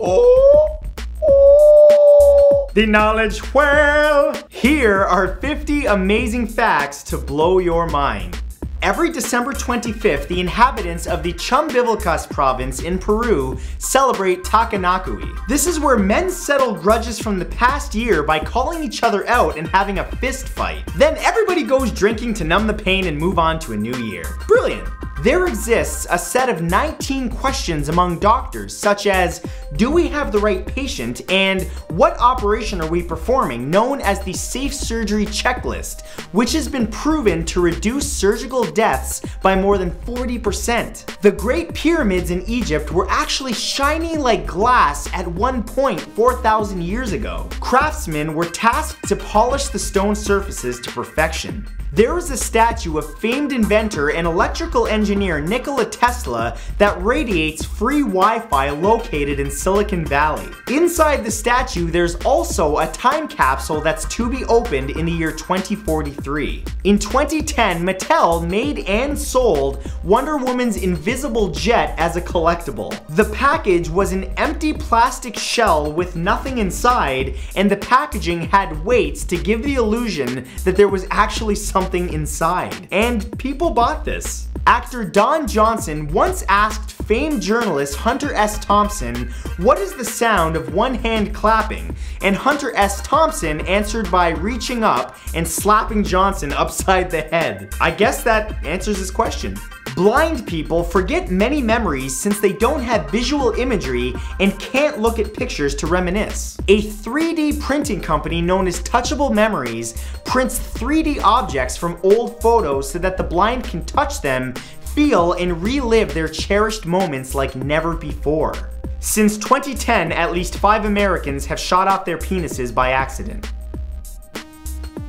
Oh, oh. The knowledge well. Here are 50 amazing facts to blow your mind. Every December 25th, the inhabitants of the Chumbivilcas province in Peru celebrate Takanakui. This is where men settle grudges from the past year by calling each other out and having a fist fight. Then everybody goes drinking to numb the pain and move on to a new year. Brilliant! There exists a set of 19 questions among doctors, such as, do we have the right patient, and what operation are we performing, known as the Safe Surgery Checklist, which has been proven to reduce surgical deaths by more than 40%. The Great Pyramids in Egypt were actually shiny like glass at one point 4,000 years ago. Craftsmen were tasked to polish the stone surfaces to perfection. There is a statue of famed inventor and electrical engineer Nikola Tesla that radiates free Wi-Fi located in Silicon Valley. Inside the statue, there's also a time capsule that's to be opened in the year 2043. In 2010, Mattel made and sold Wonder Woman's invisible jet as a collectible. The package was an empty plastic shell with nothing inside, and the packaging had weights to give the illusion that there was actually something inside. And people bought this. Actor Don Johnson once asked famed journalist Hunter S. Thompson, what is the sound of one hand clapping? And Hunter S. Thompson answered by reaching up and slapping Johnson upside the head. I guess that answers his question. Blind people forget many memories since they don't have visual imagery and can't look at pictures to reminisce. A 3D printing company known as Touchable Memories prints 3D objects from old photos so that the blind can touch them, feel, and relive their cherished moments like never before. Since 2010, at least 5 Americans have shot off their penises by accident.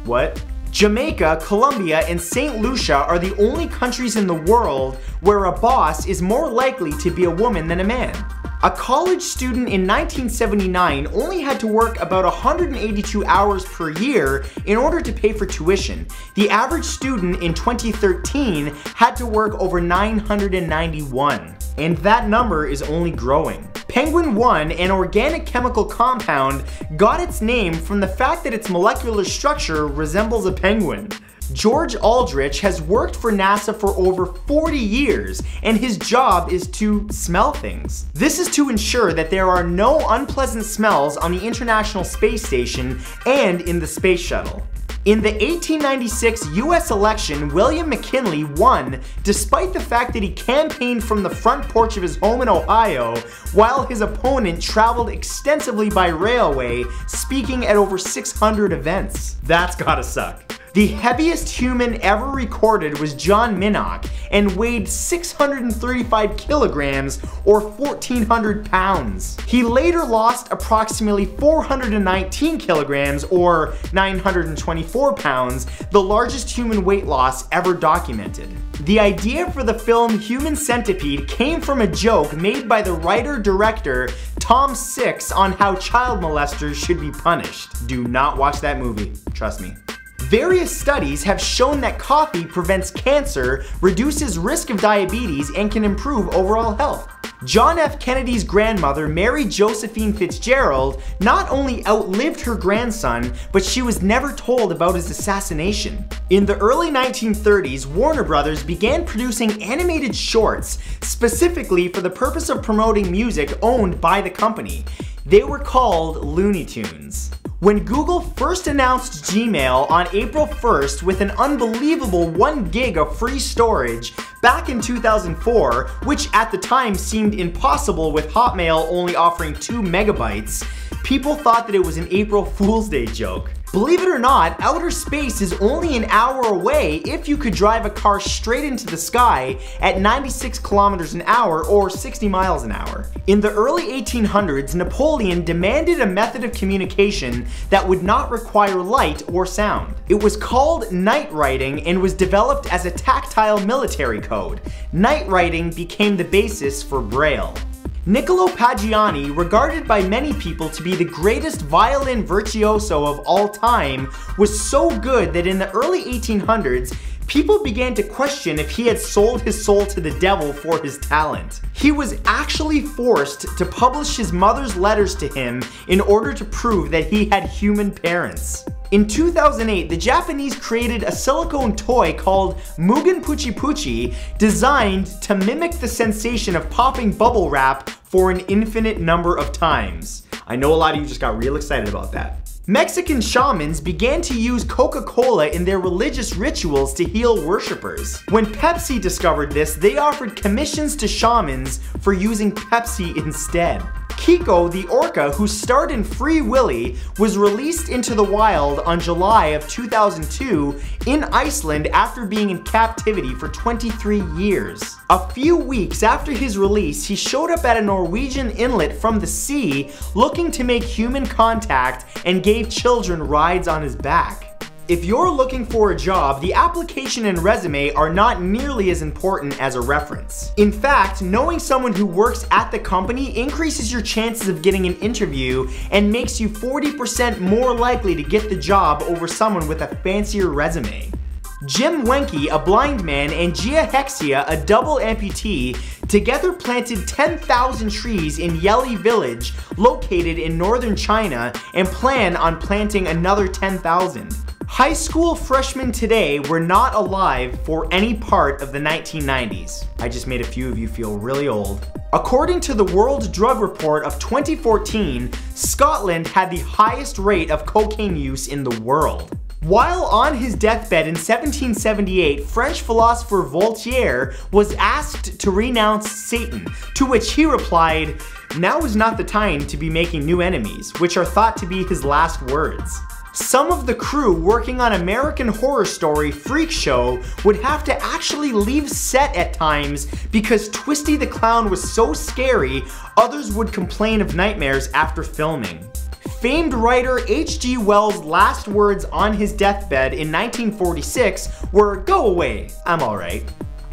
What? Jamaica, Colombia, and St. Lucia are the only countries in the world where a boss is more likely to be a woman than a man. A college student in 1979 only had to work about 182 hours per year in order to pay for tuition. The average student in 2013 had to work over 991. And that number is only growing. Penguin 1, an organic chemical compound, got its name from the fact that its molecular structure resembles a penguin. George Aldrich has worked for NASA for over 40 years, and his job is to smell things. This is to ensure that there are no unpleasant smells on the International Space Station and in the Space Shuttle. In the 1896 US election, William McKinley won despite the fact that he campaigned from the front porch of his home in Ohio, while his opponent traveled extensively by railway, speaking at over 600 events. That's gotta suck. The heaviest human ever recorded was John Minnock and weighed 635 kilograms or 1,400 pounds. He later lost approximately 419 kilograms or 924 pounds, the largest human weight loss ever documented. The idea for the film Human Centipede came from a joke made by the writer-director Tom Six on how child molesters should be punished. Do not watch that movie, trust me. Various studies have shown that coffee prevents cancer, reduces risk of diabetes, and can improve overall health. John F. Kennedy's grandmother, Mary Josephine Fitzgerald, not only outlived her grandson, but she was never told about his assassination. In the early 1930s, Warner Brothers began producing animated shorts, specifically for the purpose of promoting music owned by the company. They were called Looney Tunes. When Google first announced Gmail on April 1st with an unbelievable 1 gig of free storage back in 2004, which at the time seemed impossible with Hotmail only offering 2 megabytes, people thought that it was an April Fool's Day joke. Believe it or not, outer space is only an hour away if you could drive a car straight into the sky at 96 kilometers an hour or 60 miles an hour. In the early 1800s, Napoleon demanded a method of communication that would not require light or sound. It was called night writing and was developed as a tactile military code. Night writing became the basis for Braille. Niccolo Pagiani, regarded by many people to be the greatest violin virtuoso of all time, was so good that in the early 1800s, people began to question if he had sold his soul to the devil for his talent. He was actually forced to publish his mother's letters to him in order to prove that he had human parents. In 2008, the Japanese created a silicone toy called Mugen Puchi Puchi, designed to mimic the sensation of popping bubble wrap for an infinite number of times. I know a lot of you just got real excited about that. Mexican shamans began to use Coca-Cola in their religious rituals to heal worshippers. When Pepsi discovered this, they offered commissions to shamans for using Pepsi instead. Kiko the orca, who starred in Free Willy, was released into the wild on July of 2002 in Iceland after being in captivity for 23 years. A few weeks after his release, he showed up at a Norwegian inlet from the sea looking to make human contact and gave children rides on his back. If you're looking for a job, the application and resume are not nearly as important as a reference. In fact, knowing someone who works at the company increases your chances of getting an interview and makes you 40% more likely to get the job over someone with a fancier resume. Jim Wenke, a blind man, and Gia Hexia, a double amputee, together planted 10,000 trees in Yeli Village, located in northern China, and plan on planting another 10,000. High school freshmen today were not alive for any part of the 1990s. I just made a few of you feel really old. According to the World Drug Report of 2014, Scotland had the highest rate of cocaine use in the world. While on his deathbed in 1778, French philosopher Voltaire was asked to renounce Satan, to which he replied, "Now is not the time to be making new enemies," which are thought to be his last words. Some of the crew working on American Horror Story Freak Show would have to actually leave set at times because Twisty the Clown was so scary, others would complain of nightmares after filming. Famed writer H.G. Wells' last words on his deathbed in 1946 were, "Go away, I'm alright."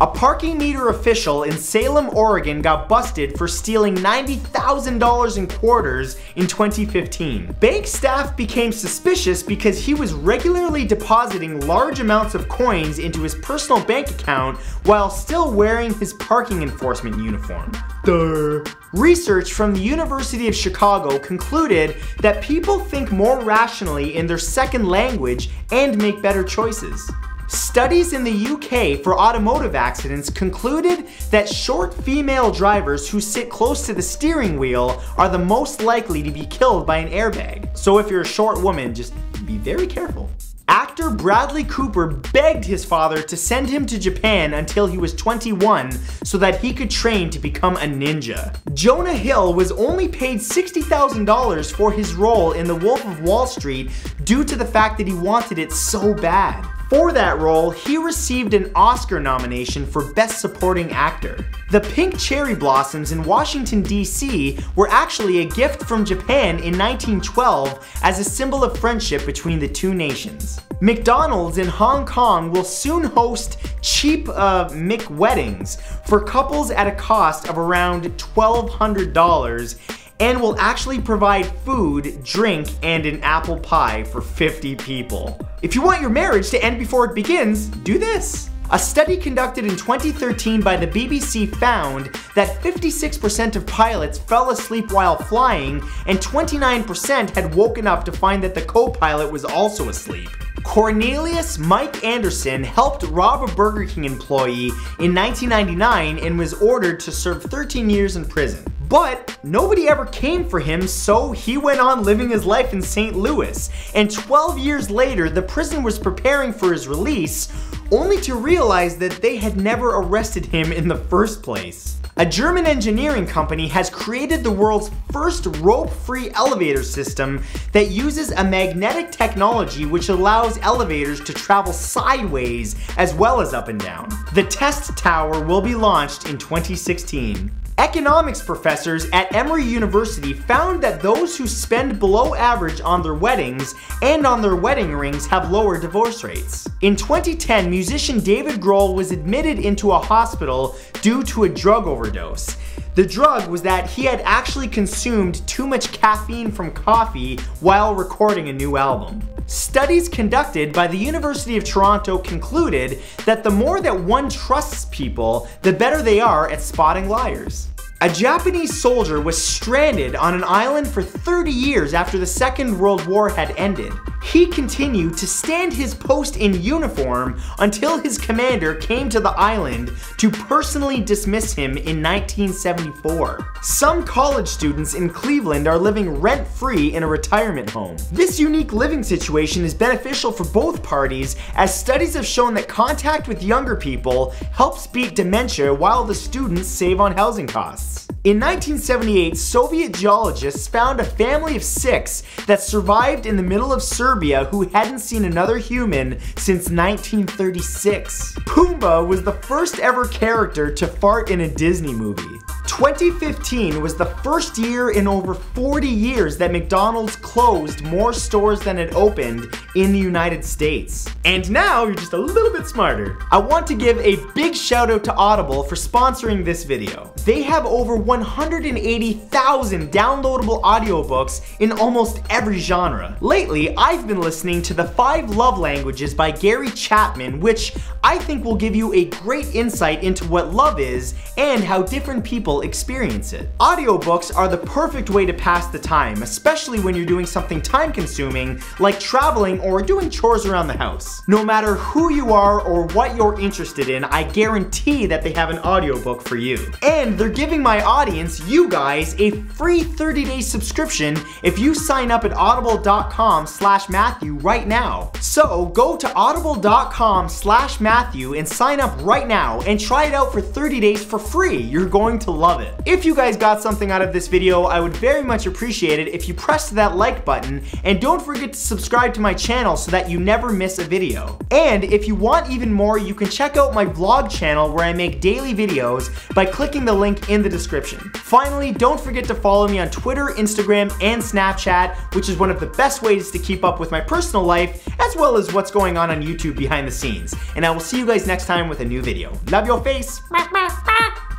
A parking meter official in Salem, Oregon got busted for stealing $90,000 in quarters in 2015. Bank staff became suspicious because he was regularly depositing large amounts of coins into his personal bank account while still wearing his parking enforcement uniform. Duh. Research from the University of Chicago concluded that people think more rationally in their second language and make better choices. Studies in the UK for automotive accidents concluded that short female drivers who sit close to the steering wheel are the most likely to be killed by an airbag. So if you're a short woman, just be very careful. Actor Bradley Cooper begged his father to send him to Japan until he was 21 so that he could train to become a ninja. Jonah Hill was only paid $60,000 for his role in The Wolf of Wall Street due to the fact that he wanted it so bad. For that role, he received an Oscar nomination for Best Supporting Actor. The pink cherry blossoms in Washington, D.C. were actually a gift from Japan in 1912 as a symbol of friendship between the two nations. McDonald's in Hong Kong will soon host cheap McWeddings for couples at a cost of around $1,200 and will actually provide food, drink, and an apple pie for 50 people. If you want your marriage to end before it begins, do this. A study conducted in 2013 by the BBC found that 56% of pilots fell asleep while flying, and 29% had woken up to find that the co-pilot was also asleep. Cornelius Mike Anderson helped rob a Burger King employee in 1999 and was ordered to serve 13 years in prison. But nobody ever came for him, so he went on living his life in St. Louis. And 12 years later, the prison was preparing for his release, only to realize that they had never arrested him in the first place. A German engineering company has created the world's first rope-free elevator system that uses a magnetic technology which allows elevators to travel sideways as well as up and down. The test tower will be launched in 2016. Economics professors at Emory University found that those who spend below average on their weddings and on their wedding rings have lower divorce rates. In 2010, musician David Grohl was admitted into a hospital due to a drug overdose. The drug was that he had actually consumed too much caffeine from coffee while recording a new album. Studies conducted by the University of Toronto concluded that the more that one trusts people, the better they are at spotting liars. A Japanese soldier was stranded on an island for 30 years after the Second World War had ended. He continued to stand his post in uniform until his commander came to the island to personally dismiss him in 1974. Some college students in Cleveland are living rent-free in a retirement home. This unique living situation is beneficial for both parties, as studies have shown that contact with younger people helps beat dementia while the students save on housing costs. In 1978, Soviet geologists found a family of 6 that survived in the middle of Serbia who hadn't seen another human since 1936. Pumbaa was the first ever character to fart in a Disney movie. 2015 was the first year in over 40 years that McDonald's closed more stores than it opened in the United States. And now you're just a little bit smarter. I want to give a big shout out to Audible for sponsoring this video. They have over 180,000 downloadable audiobooks in almost every genre. Lately, I've been listening to The 5 Love Languages by Gary Chapman, which I think will give you a great insight into what love is and how different people experience it. Audiobooks are the perfect way to pass the time, especially when you're doing something time-consuming like traveling or doing chores around the house. No matter who you are or what you're interested in, I guarantee that they have an audiobook for you. And they're giving my audience, you guys, a free 30-day subscription if you sign up at audible.com/Matthew right now. So go to audible.com/Matthew and sign up right now and try it out for 30 days for free. You're going to love it. If you guys got something out of this video, I would very much appreciate it if you pressed that like button, and don't forget to subscribe to my channel so that you never miss a video. And if you want even more, you can check out my vlog channel where I make daily videos by clicking the link in the description. Finally, don't forget to follow me on Twitter, Instagram, and Snapchat, which is one of the best ways to keep up with my personal life, as well as what's going on YouTube behind the scenes. And I will see you guys next time with a new video. Love your face.